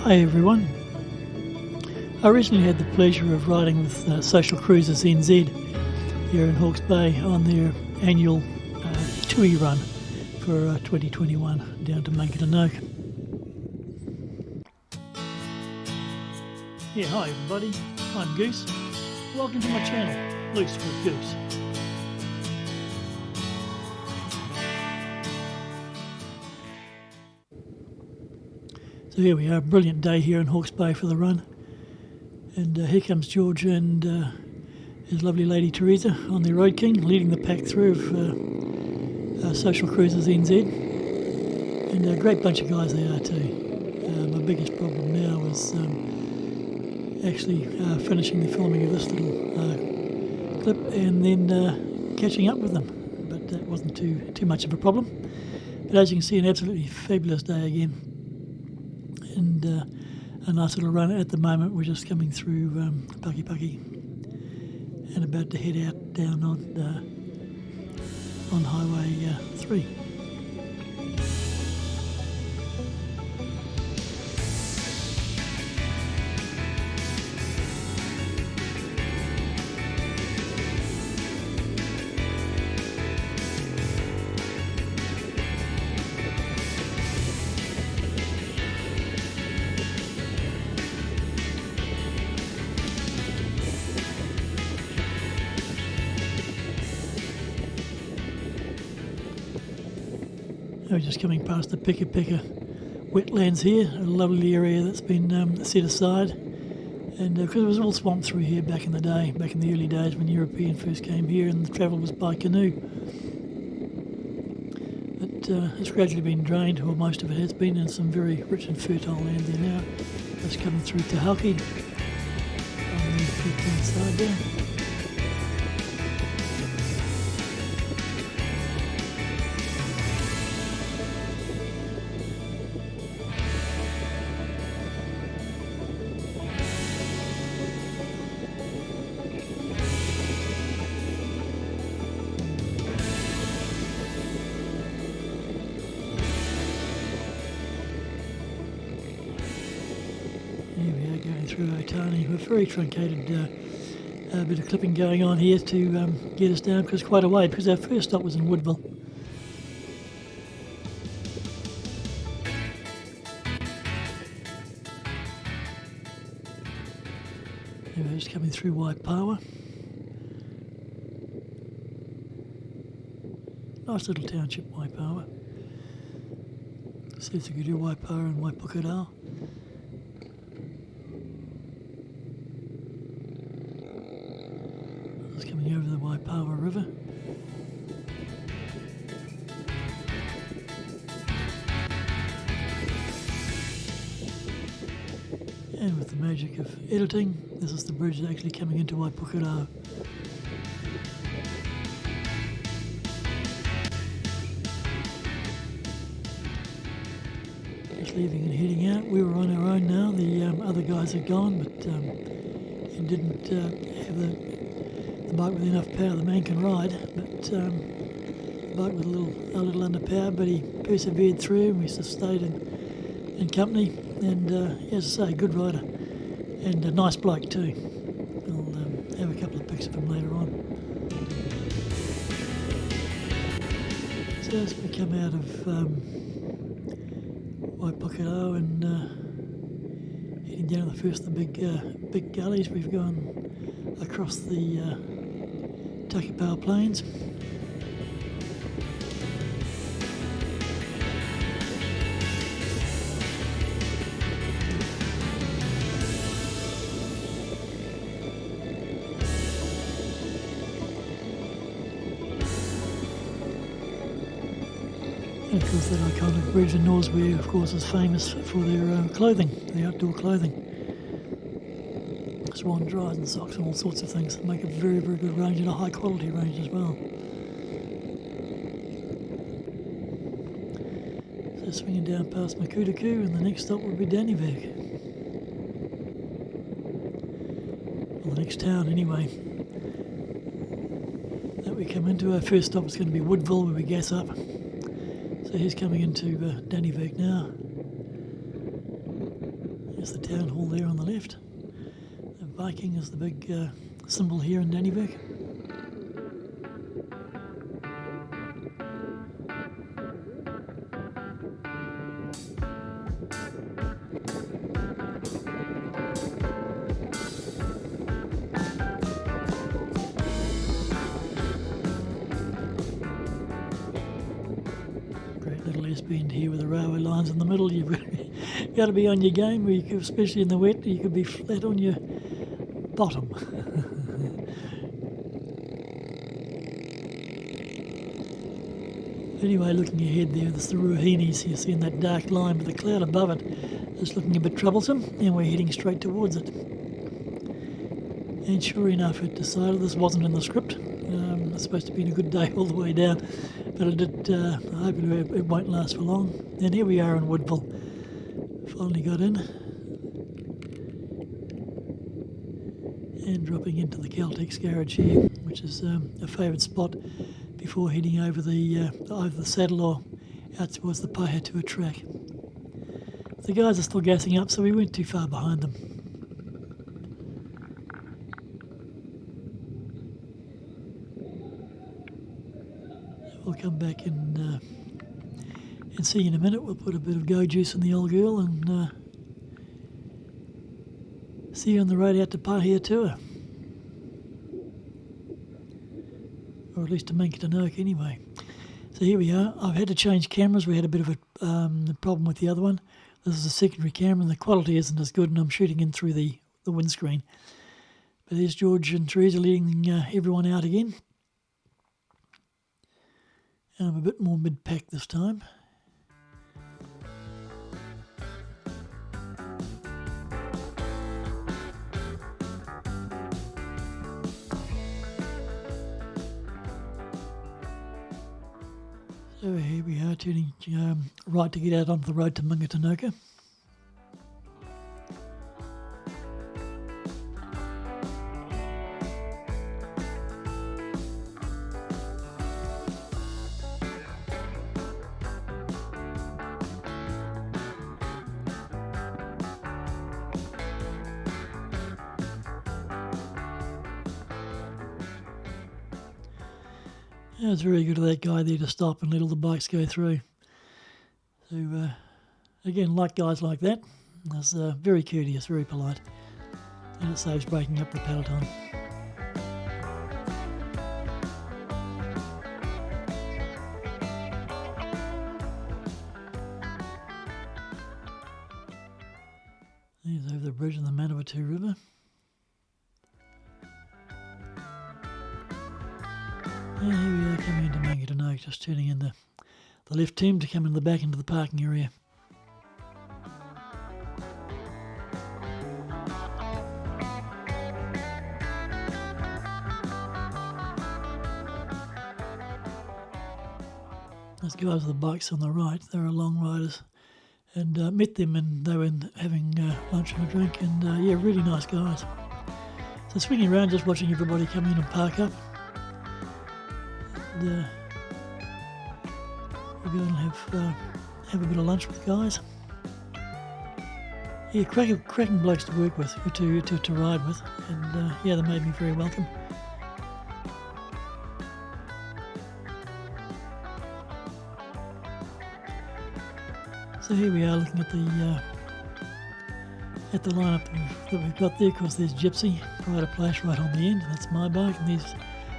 Hi everyone. I recently had the pleasure of riding with Social Cruizers NZ here in Hawke's Bay on their annual TUI run for 2021 down to Mankitanoke. Yeah, hi everybody, I'm Goose. Welcome to my channel, Loose with Goose. So here we are, brilliant day here in Hawke's Bay for the run. And here comes George and his lovely lady Teresa on their Road King, leading the pack through of Social Cruizers NZ. And a great bunch of guys they are too. My biggest problem now is actually finishing the filming of this little clip and then catching up with them. But that wasn't too much of a problem. But as you can see, an absolutely fabulous day again. And a nice little run at the moment. We're just coming through Paki and about to head out down on Highway 3. We're just coming past the Pika wetlands here, a lovely area that's been set aside. And because it was all swamp through here back in the day, back in the early days when European first came here and the travel was by canoe. But it's gradually been drained, or most of it has been, and some very rich and fertile land there now. Just coming through Te Hauki on the left-hand side there. Here we are going through Otani with a very truncated bit of clipping going on here to get us down, because quite a way, because our first stop was in Woodville. Here we're just coming through Waipawa. Nice little township, Waipawa. See if we could do Waipawa and Waipukadao. Just coming over the Waipawa River. And with the magic of editing, this is the bridge that's actually coming into Waipukadao. Just leaving and heading out. We were on our own now. The other guys are gone, but he didn't have the bike with enough power. The man can ride, but the bike with a little under power, but he persevered through, and we just stayed in company. And as I say, good rider and a nice bloke too. I'll have a couple of pics of him later on. So as we come out of Waipukadao and heading down the first of the big gullies, we've gone across the Takapau Plains. And of course that iconic bridge in Norsway, of course, is famous for their clothing, the outdoor clothing. Swan dries and socks and all sorts of things that make a very, very good range, and a high quality range as well. So swinging down past Makutaku, and the next stop will be Dannevirke. Well, the next town anyway that we come into. Our first stop is going to be Woodville, where we gas up. So he's coming into Dannevirke now. There's the town hall there on the left. The Viking is the big symbol here in Dannevirke. Little S-bend here with the railway lines in the middle. You've got to be on your game, especially in the wet. You could be flat on your bottom. Anyway, looking ahead there's the Ruhinis. You're seeing that dark line with the cloud above it. It's looking a bit troublesome, and we're heading straight towards it. And sure enough, it decided this wasn't in the script. It's supposed to be a good day all the way down, but I hope it won't last for long. And here we are in Woodville. Finally got in and dropping into the Caltex garage here, which is a favourite spot before heading over the saddle or out towards the Paihatua track. The guys are still gassing up, so we weren't too far behind them. We'll come back and see you in a minute. We'll put a bit of go juice in the old girl and see you on the road out to Paihatua. Or at least to Mankatanok anyway. So here we are. I've had to change cameras. We had a bit of a problem with the other one. This is a secondary camera and the quality isn't as good, and I'm shooting in through the windscreen. But there's George and Teresa leading everyone out again. And I'm a bit more mid-pack this time. So here we are turning right to get out onto the road to Mankatanok. Yeah, it's very good of that guy there to stop and let all the bikes go through. So, again, like guys like that, that's very courteous, very polite, and it saves breaking up the peloton. There's over the bridge in the Manawatu River. And here we are coming into Mankatanok, just turning in the left turn to come in the back into the parking area. Those guys with the bikes on the right, they were long riders, and met them and they were having lunch and a drink, and yeah, really nice guys. So swinging around just watching everybody come in and park up. And, we'll go and have a bit of lunch with the guys. Yeah, cracking blokes to work with, to ride with, and yeah, they made me very welcome. So here we are looking at the lineup that we've got there. Of course, there's Gypsy, Pride of Place right on the end. That's my bike, and these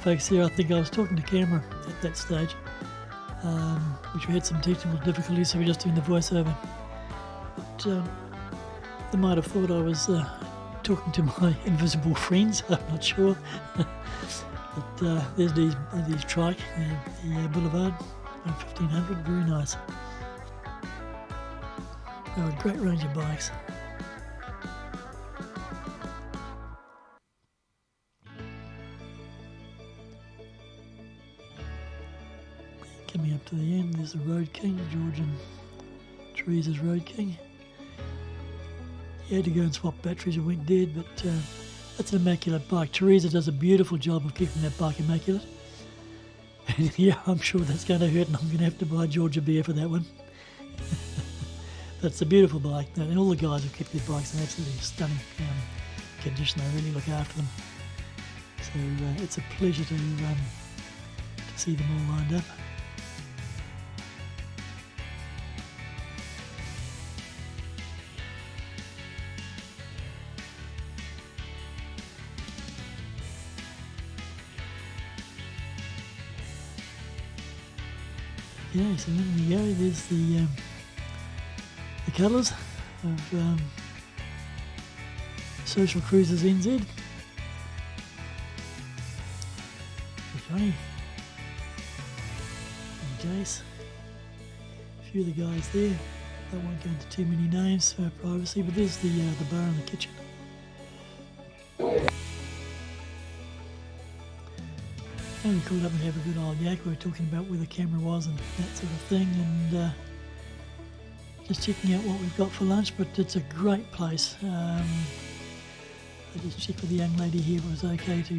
folks here, I think I was talking to camera at that stage, which we had some technical difficulties, so we're just doing the voiceover. But they might have thought I was talking to my invisible friends, I'm not sure. But there's these trike, the Boulevard, 1500, very nice. Oh, a great range of bikes. Coming up to the end, there's the Road King, George and Teresa's Road King. He had to go and swap batteries, it went dead, but that's an immaculate bike. Teresa does a beautiful job of keeping that bike immaculate. And yeah, I'm sure that's going to hurt, and I'm going to have to buy George a beer for that one. But it's a beautiful bike, and all the guys who keep their bikes in absolutely stunning condition. They really look after them. So it's a pleasure to see them all lined up. Yeah, so there we go. There's the colours of Social Cruizers NZ. Funny. And Jace. A few of the guys there. I won't go into too many names for privacy, but there's the bar in the kitchen. And we called up and have a good old yak. We were talking about where the camera was and that sort of thing, and just checking out what we've got for lunch. But it's a great place. I just checked with the young lady here if it was okay to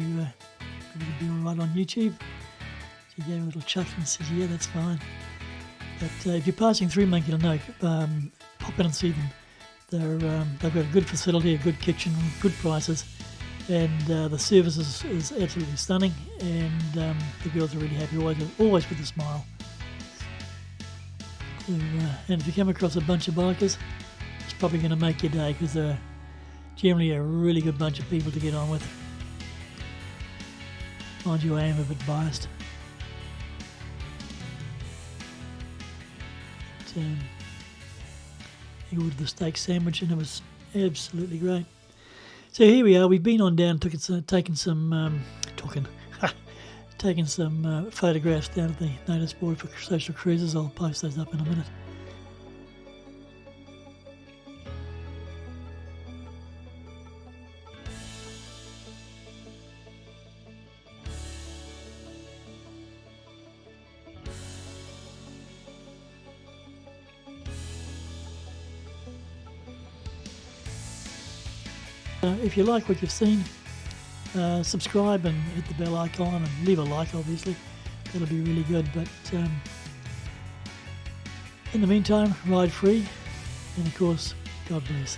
be alright on YouTube. She gave a little chuckle and said, yeah, that's fine. But if you're passing through Monkey Nook, pop in and see them. They've got a good facility, a good kitchen, good prices, and the service is absolutely stunning, and the girls are really happy, always with a smile. So, and if you come across a bunch of bikers, it's probably going to make your day, because they're generally a really good bunch of people to get on with. Mind you, I am a bit biased. But, he ordered the steak sandwich and it was absolutely great. So here we are. We've been on down, taken some photographs down at the notice board for Social Cruizers. I'll post those up in a minute. If you like what you've seen, subscribe and hit the bell icon and leave a like, obviously. That'll be really good. But in the meantime, ride free, and of course, God bless.